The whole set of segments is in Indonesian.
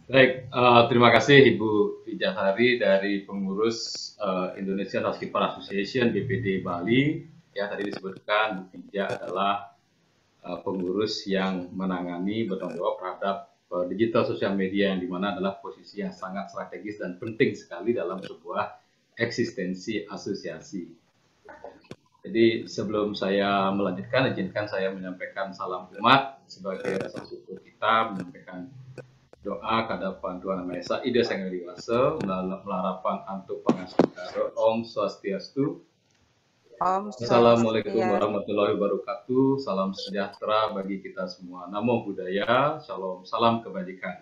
Baik, terima kasih Ibu Vijasari dari pengurus Indonesia Housekeeper Association BPD Bali. Ya, tadi disebutkan Bu Vija adalah pengurus yang menangani bertanggung jawab terhadap digital sosial media yang dimana adalah posisi yang sangat strategis dan penting sekali dalam sebuah eksistensi asosiasi. Jadi sebelum saya melanjutkan, izinkan saya menyampaikan salam umat sebagai rasa syukur kita, menyampaikan doa kadapan Tuhan Maha Esa Ida Sang Hyang Widi melarapan antuk pangasukaro Om Swastiastu. Om Assalamualaikum Swastiastu. warahmatullahi wabarakatuh. Salam sejahtera bagi kita semua. Namo Buddhaya, Shalom, salam kebajikan.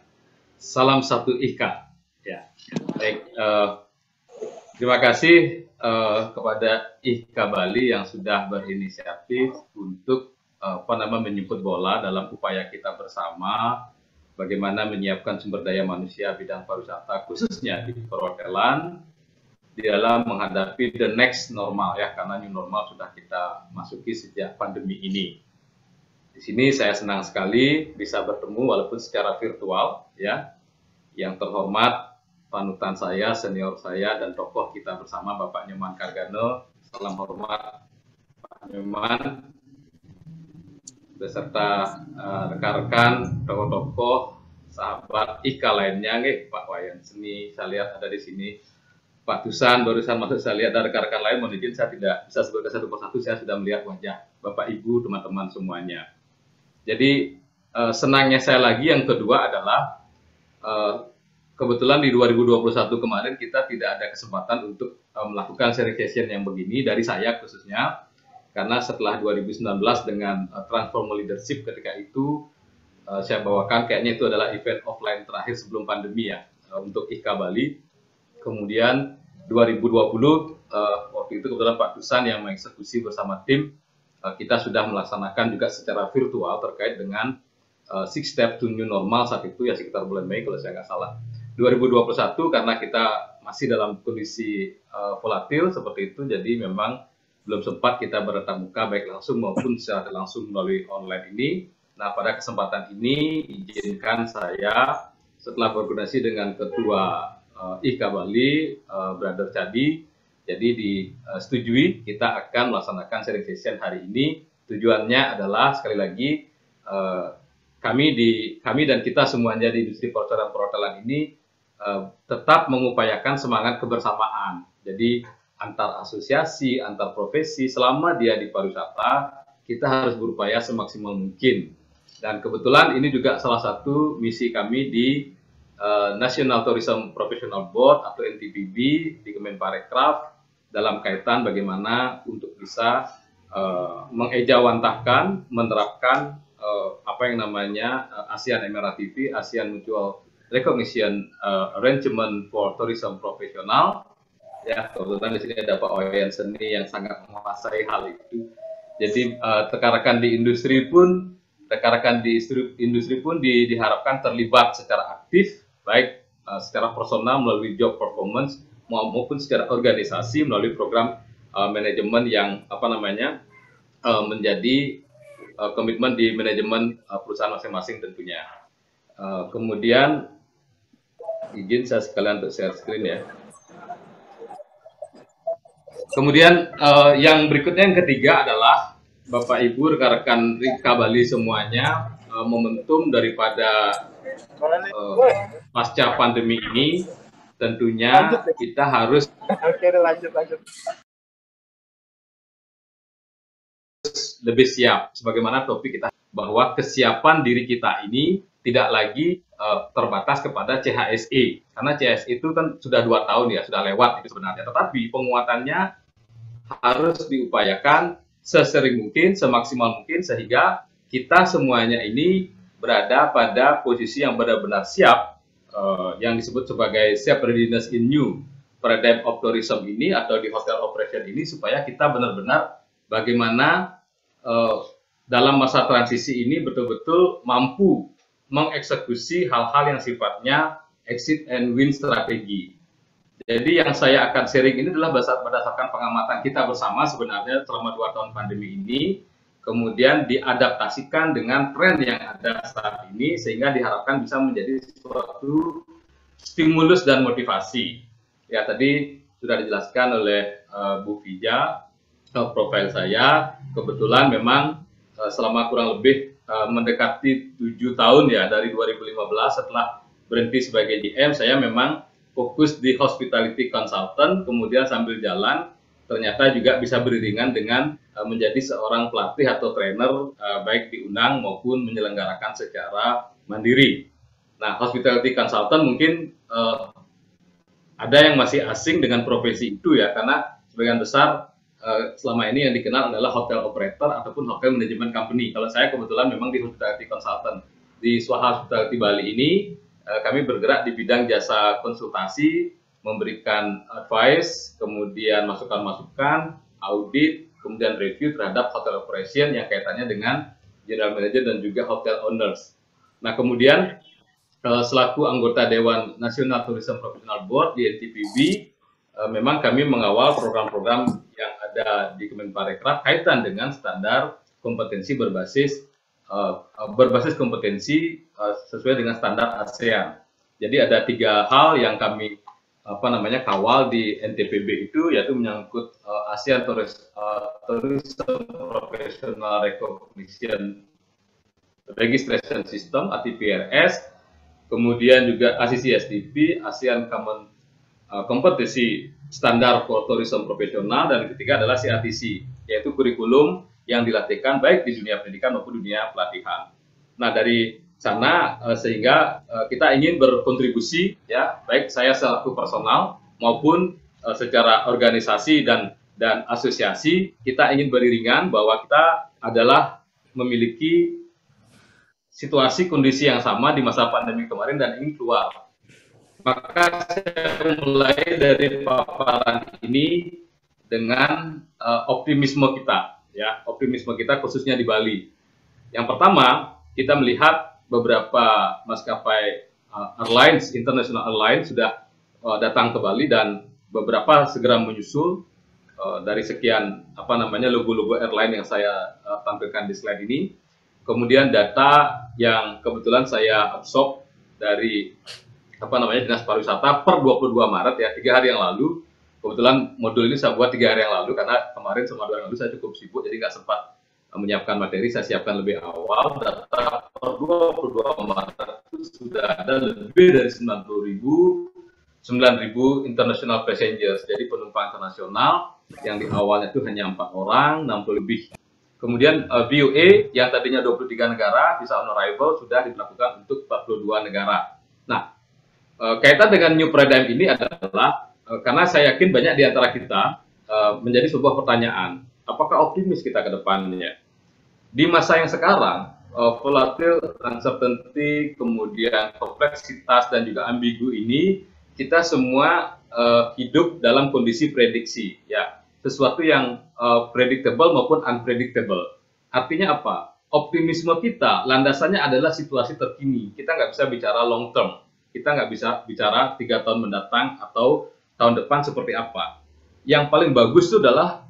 Salam satu Ika. Ya, baik. Terima kasih kepada Ika Bali yang sudah berinisiatif untuk menjemput bola dalam upaya kita bersama bagaimana menyiapkan sumber daya manusia bidang pariwisata khususnya di perhotelan di dalam menghadapi the next normal ya, karena new normal sudah kita masuki sejak pandemi ini. Di sini saya senang sekali bisa bertemu walaupun secara virtual ya. Yang terhormat panutan saya, senior saya dan tokoh kita bersama Bapak Nyoman Kargano. Salam hormat Pak Nyoman beserta rekan-rekan, tokoh-tokoh, sahabat Ika lainnya, Pak Wayan Seni, saya lihat ada di sini. Pak Tusan barusan masuk, saya lihat ada rekan-rekan lain, mohon izin saya tidak bisa sebutkan satu persatu, saya sudah melihat wajah Bapak Ibu, teman-teman semuanya. Jadi senangnya saya lagi yang kedua adalah kebetulan di 2021 kemarin kita tidak ada kesempatan untuk melakukan sharing session yang begini dari saya khususnya, karena setelah 2019 dengan transform leadership ketika itu saya bawakan, kayaknya itu adalah event offline terakhir sebelum pandemi ya untuk Ika Bali. Kemudian 2020 waktu itu kebetulan Pak Tusan yang mengeksekusi bersama tim, kita sudah melaksanakan juga secara virtual terkait dengan six step to new normal saat itu ya, sekitar bulan Mei kalau saya nggak salah. 2021 karena kita masih dalam kondisi volatil seperti itu, jadi memang belum sempat kita bertatap muka baik langsung maupun secara langsung melalui online ini. Nah, pada kesempatan ini izinkan saya setelah berkoordinasi dengan Ketua Ika Bali, Brother Cadi, jadi disetujui kita akan melaksanakan sharing session hari ini. Tujuannya adalah sekali lagi kami dan kita semuanya di industri perhotelan ini tetap mengupayakan semangat kebersamaan. Jadi antar asosiasi, antar profesi, selama dia di pariwisata, kita harus berupaya semaksimal mungkin. Dan kebetulan ini juga salah satu misi kami di National Tourism Professional Board atau NTPB di Kemenparekraf dalam kaitan bagaimana untuk bisa mengejawantahkan, menerapkan apa yang namanya ASEAN Emirati, ASEAN Mutual Recognition Arrangement for Tourism Professional. Ya, kebetulan di sini ada Pak Wayan Seni yang sangat menguasai hal itu. Jadi rekan-rekan di industri pun diharapkan terlibat secara aktif, baik secara personal melalui job performance maupun secara organisasi melalui program manajemen yang menjadi komitmen di manajemen perusahaan masing-masing tentunya. Kemudian izin saya sekalian untuk share screen ya. Kemudian yang berikutnya yang ketiga adalah Bapak Ibu rekan-rekan Ika Bali semuanya, momentum daripada pasca pandemi ini tentunya kita harus lebih siap. Sebagaimana topik kita bahwa kesiapan diri kita ini tidak lagi terbatas kepada CHSE, karena CHSE itu kan sudah 2 tahun ya, sudah lewat itu sebenarnya. Tetapi penguatannya harus diupayakan sesering mungkin, semaksimal mungkin, sehingga kita semuanya ini berada pada posisi yang benar-benar siap, yang disebut sebagai self readiness in new paradigm of tourism ini atau di hotel operation ini, supaya kita benar-benar bagaimana dalam masa transisi ini betul-betul mampu mengeksekusi hal-hal yang sifatnya exit and win strategi. Jadi yang saya akan sharing ini adalah berdasarkan pengamatan kita bersama sebenarnya selama 2 tahun pandemi ini, kemudian diadaptasikan dengan tren yang ada saat ini, sehingga diharapkan bisa menjadi suatu stimulus dan motivasi. Ya, tadi sudah dijelaskan oleh Bu Vija, profil saya, kebetulan memang selama kurang lebih mendekati 7 tahun ya, dari 2015 setelah berhenti sebagai GM, saya memang fokus di hospitality consultant, kemudian sambil jalan ternyata juga bisa beriringan dengan menjadi seorang pelatih atau trainer baik di Unang maupun menyelenggarakan secara mandiri. Nah, hospitality consultant mungkin ada yang masih asing dengan profesi itu ya, karena sebagian besar selama ini yang dikenal adalah hotel operator ataupun hotel management company. Kalau saya kebetulan memang di hospitality consultant. Di Swaha Hospitality Bali ini kami bergerak di bidang jasa konsultasi, memberikan advice, kemudian masukan-masukan, audit, kemudian review terhadap hotel operation yang kaitannya dengan general manager dan juga hotel owners. Nah, kemudian selaku anggota Dewan Nasional Tourism Professional Board di NTPB, memang kami mengawal program-program yang ada di Kemenparekraf kaitan dengan standar kompetensi berbasis kompetensi sesuai dengan standar ASEAN. Jadi ada 3 hal yang kami kawal di NTPB itu, yaitu menyangkut ASEAN Tourism Professional Recognition Registration System (ATPRS), kemudian juga ACC/STP (ASEAN Common Kompetensi Standar for Tourism Profesional), dan ketiga adalah CATC, yaitu kurikulum yang dilatihkan baik di dunia pendidikan maupun dunia pelatihan. Nah, dari sana sehingga kita ingin berkontribusi ya, baik saya selaku personal maupun secara organisasi dan asosiasi, kita ingin beriringan bahwa kita adalah memiliki situasi kondisi yang sama di masa pandemi kemarin dan ingin keluar. Maka saya mulai dari paparan ini dengan optimisme kita, ya, optimisme kita khususnya di Bali. Yang pertama, kita melihat beberapa maskapai airlines, international airlines sudah datang ke Bali dan beberapa segera menyusul dari sekian logo-logo airline yang saya tampilkan di slide ini. Kemudian data yang kebetulan saya absorb dari Dinas Pariwisata per 22 Maret ya, 3 hari yang lalu. Kebetulan modul ini saya buat 3 hari yang lalu karena kemarin sama 2 hari yang lalu saya cukup sibuk, jadi nggak sempat menyiapkan materi. Saya siapkan lebih awal. Data per 22 Maret itu sudah ada lebih dari 9.000 international passengers, jadi penumpang internasional yang di awalnya itu hanya 4 orang, 60 lebih. Kemudian VOA yang tadinya 23 negara, visa on arrival sudah dilakukan untuk 42 negara. Nah, kaitan dengan new paradigm ini adalah karena saya yakin banyak di antara kita menjadi sebuah pertanyaan, apakah optimis kita ke depannya? Di masa yang sekarang, volatile, uncertainty, kemudian kompleksitas dan juga ambigu ini, kita semua hidup dalam kondisi prediksi, ya, sesuatu yang predictable maupun unpredictable. Artinya apa? Optimisme kita landasannya adalah situasi terkini. Kita nggak bisa bicara long term. Kita nggak bisa bicara 3 tahun mendatang atau tahun depan seperti apa. Yang paling bagus itu adalah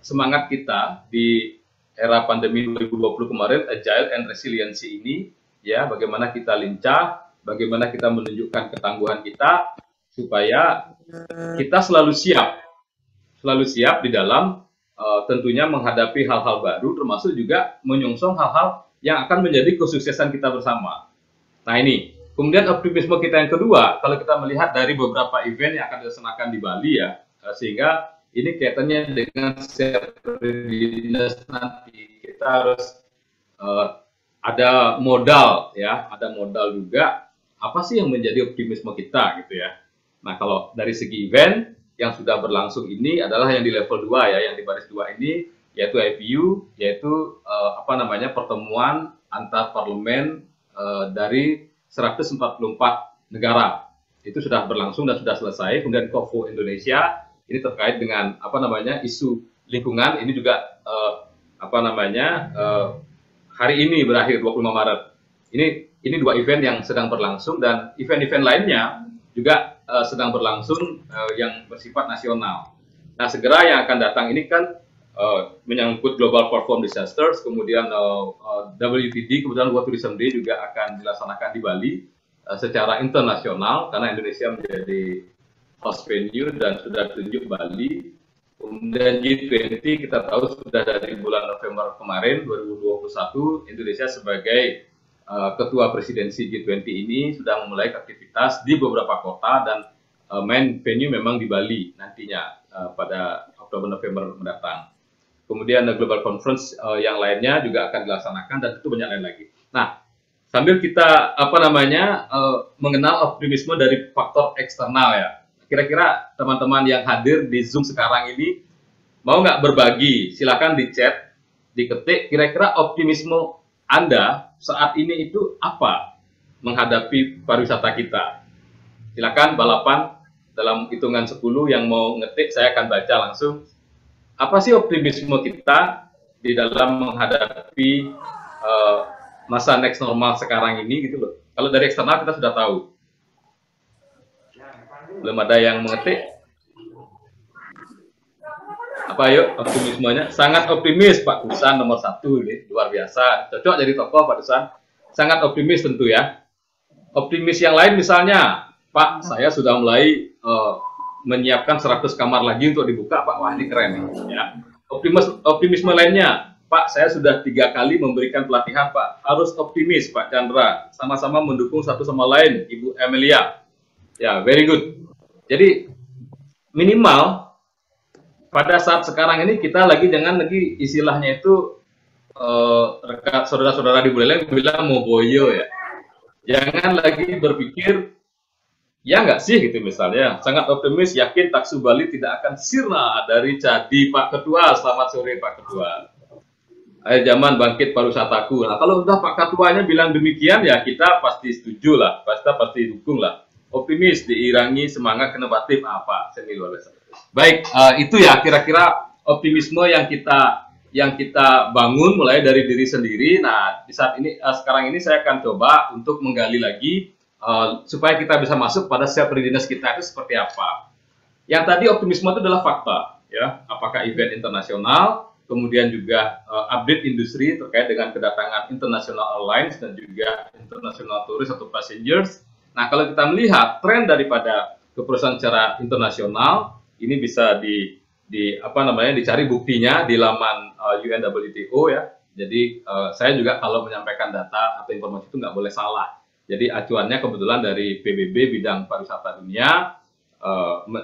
semangat kita di era pandemi 2020 kemarin, agile and resiliency ini, ya, bagaimana kita lincah, bagaimana kita menunjukkan ketangguhan kita supaya kita selalu siap di dalam tentunya menghadapi hal-hal baru, termasuk juga menyongsong hal-hal yang akan menjadi kesuksesan kita bersama. Nah, ini. Kemudian optimisme kita yang kedua, kalau kita melihat dari beberapa event yang akan dilaksanakan di Bali ya, sehingga ini kaitannya dengan readiness nanti. Kita harus ada modal ya, ada modal juga. Apa sih yang menjadi optimisme kita gitu ya. Nah, kalau dari segi event yang sudah berlangsung ini adalah yang di level 2 ya, yang di baris 2 ini, yaitu IPU, yaitu pertemuan antar parlemen dari 144 negara. Itu sudah berlangsung dan sudah selesai. Kemudian COFO Indonesia ini terkait dengan isu lingkungan, ini juga hari ini berakhir 25 Maret. Ini 2 event yang sedang berlangsung, dan event-event lainnya juga sedang berlangsung yang bersifat nasional. Nah, segera yang akan datang ini kan menyangkut Global Platform Disasters, kemudian WTD, kemudian World Tourism Day juga akan dilaksanakan di Bali secara internasional karena Indonesia menjadi host venue dan sudah tunjuk Bali. Kemudian G20 kita tahu sudah dari bulan November kemarin 2021 Indonesia sebagai ketua presidensi G20 ini sudah memulai aktivitas di beberapa kota dan main venue memang di Bali nantinya pada Oktober-November mendatang. Kemudian Global Conference yang lainnya juga akan dilaksanakan dan itu banyak lain lagi. Nah, sambil kita mengenal optimisme dari faktor eksternal ya. Kira-kira teman-teman yang hadir di Zoom sekarang ini mau nggak berbagi? Silakan di chat, diketik. Kira-kira optimisme Anda saat ini itu apa menghadapi pariwisata kita? Silakan balapan dalam hitungan 10 yang mau ngetik saya akan baca langsung. Apa sih optimisme kita di dalam menghadapi masa next normal sekarang ini gitu loh. Kalau dari eksternal kita sudah tahu. Belum ada yang mengetik. Apa yuk optimismenya? Sangat optimis Pak Dusan nomor 1 ini, luar biasa. Cocok jadi tokoh Pak Dusan. Sangat optimis tentu ya. Optimis yang lain misalnya, Pak saya sudah mulai menyiapkan 100 kamar lagi untuk dibuka Pak. Wah ini keren ya. Optimisme lainnya, Pak saya sudah 3 kali memberikan pelatihan Pak. Harus optimis Pak Chandra. Sama-sama mendukung satu sama lain Ibu Emilia. Ya very good. Jadi minimal pada saat sekarang ini kita jangan lagi istilahnya itu saudara-saudara di Buleleng bilang mau boyo ya. Jangan lagi berpikir ya nggak sih gitu misalnya, sangat optimis, yakin Taksu Bali tidak akan sirna dari Cadi Pak Ketua. Selamat sore Pak Ketua. Akhir zaman bangkit pariwisataku. Nah kalau udah Pak Ketuanya bilang demikian ya kita pasti setuju lah, pasti dukung lah. Optimis diirangi semangat inovatif apa? Seni luar biasa. Baik, itu ya kira-kira optimisme yang kita bangun mulai dari diri sendiri. Nah di saat ini sekarang ini saya akan coba untuk menggali lagi. Supaya kita bisa masuk pada self readiness kita itu seperti apa. Yang tadi optimisme itu adalah fakta, ya. Apakah event internasional, kemudian juga update industri terkait dengan kedatangan international airlines dan juga international tourist atau passengers. Nah, kalau kita melihat tren daripada keperusahaan secara internasional, ini bisa dicari buktinya di laman UNWTO ya. Jadi saya juga kalau menyampaikan data atau informasi itu nggak boleh salah. Jadi acuannya kebetulan dari PBB bidang pariwisata dunia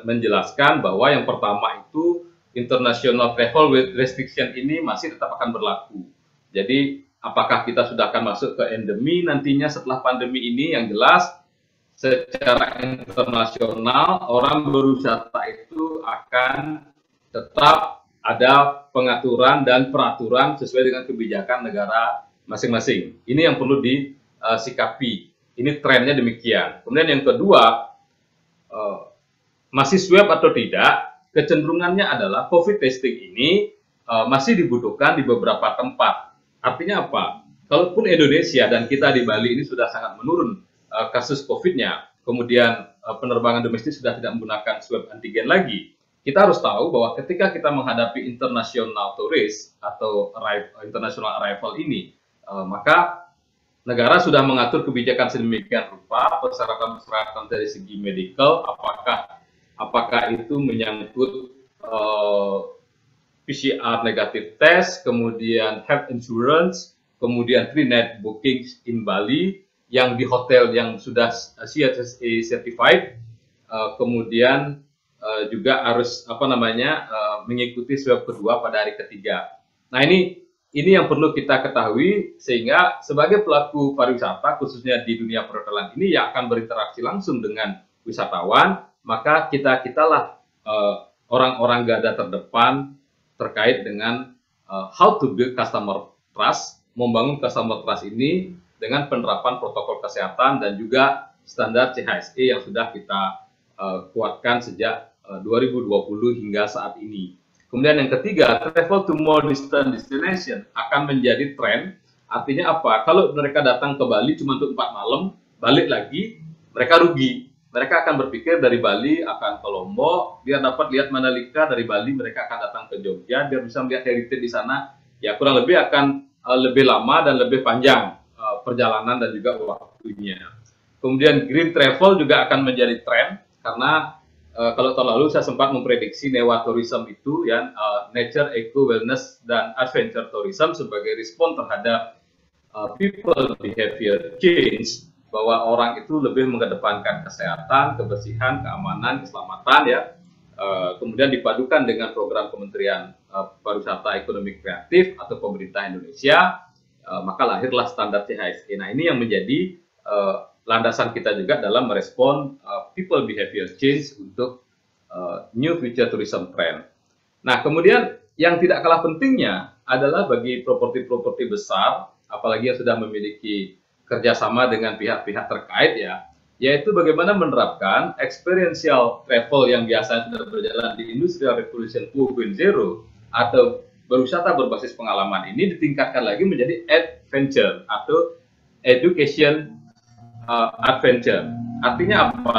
menjelaskan bahwa yang pertama itu international travel restriction ini masih tetap akan berlaku. Jadi apakah kita sudah akan masuk ke endemi nantinya setelah pandemi ini? Yang jelas secara internasional orang berwisata itu akan tetap ada pengaturan dan peraturan sesuai dengan kebijakan negara masing-masing. Ini yang perlu disikapi. Ini trennya demikian. Kemudian yang kedua, masih swab atau tidak, kecenderungannya adalah COVID testing ini masih dibutuhkan di beberapa tempat. Artinya apa? Kalaupun Indonesia dan kita di Bali ini sudah sangat menurun kasus COVID-nya, kemudian penerbangan domestik sudah tidak menggunakan swab antigen lagi, kita harus tahu bahwa ketika kita menghadapi international tourist atau international arrival ini, maka negara sudah mengatur kebijakan sedemikian rupa, persyaratan-persyaratan dari segi medical, apakah itu menyangkut PCR negatif test, kemudian health insurance, kemudian 3 night booking in Bali yang di hotel yang sudah CSSA certified, kemudian juga harus mengikuti swab kedua pada hari ketiga. Nah ini yang perlu kita ketahui sehingga sebagai pelaku pariwisata khususnya di dunia perhotelan ini yang akan berinteraksi langsung dengan wisatawan, maka kitalah orang-orang garda terdepan terkait dengan how to build customer trust, membangun customer trust ini dengan penerapan protokol kesehatan dan juga standar CHSE yang sudah kita kuatkan sejak 2020 hingga saat ini. Kemudian yang ketiga, travel to more distant destination akan menjadi tren. Artinya apa? Kalau mereka datang ke Bali cuma untuk 4 malam, balik lagi, mereka rugi. mereka akan berpikir dari Bali akan ke Lombok, biar dapat lihat Mandalika, dari Bali mereka akan datang ke Jogja, biar bisa melihat heritage di sana. Ya kurang lebih akan lebih lama dan lebih panjang perjalanan dan juga waktunya. Kemudian green travel juga akan menjadi tren, karena kalau tahun lalu saya sempat memprediksi Newa Tourism itu ya, nature, eco, wellness, dan adventure tourism sebagai respon terhadap people behavior change, bahwa orang itu lebih mengedepankan kesehatan, kebersihan, keamanan, keselamatan ya. Kemudian dipadukan dengan program Kementerian Pariwisata Ekonomi Kreatif atau pemerintah Indonesia, maka lahirlah standar CHSE. Nah, ini yang menjadi landasan kita juga dalam merespon people behavior change untuk new future tourism trend. Nah, kemudian yang tidak kalah pentingnya adalah bagi properti-properti besar, apalagi yang sudah memiliki kerjasama dengan pihak-pihak terkait ya, yaitu bagaimana menerapkan experiential travel yang biasa sudah berjalan di Industrial Revolution 4.0 atau berwisata berbasis pengalaman ini ditingkatkan lagi menjadi adventure atau education adventure. Artinya apa?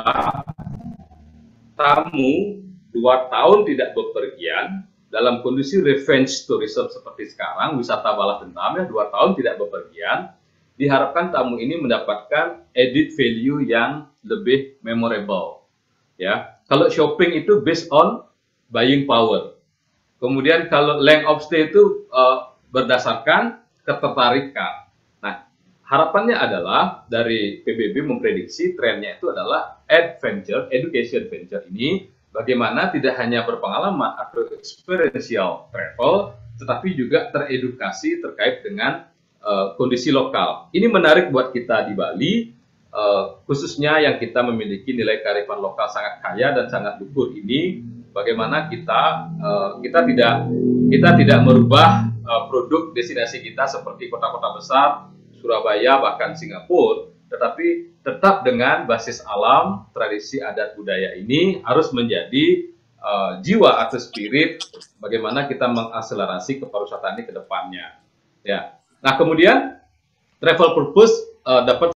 Tamu 2 tahun tidak bepergian dalam kondisi revenge tourism seperti sekarang, wisata balas dendam ya, 2 tahun tidak bepergian, diharapkan tamu ini mendapatkan added value yang lebih memorable. Ya, kalau shopping itu based on buying power. Kemudian kalau length of stay itu berdasarkan ketertarikan. Nah, harapannya adalah dari PBB memprediksi trennya itu adalah adventure, education venture ini bagaimana tidak hanya berpengalaman atau experiential travel, tetapi juga teredukasi terkait dengan kondisi lokal. Ini menarik buat kita di Bali, khususnya yang kita memiliki nilai kearifan lokal sangat kaya dan sangat luhur ini. Bagaimana kita tidak merubah produk destinasi kita seperti kota-kota besar, Surabaya, bahkan Singapura, tetapi tetap dengan basis alam, tradisi adat budaya ini harus menjadi jiwa atau spirit bagaimana kita mengakselerasi kepariwisataan ini ke depannya. Ya. Nah, kemudian travel purpose dapat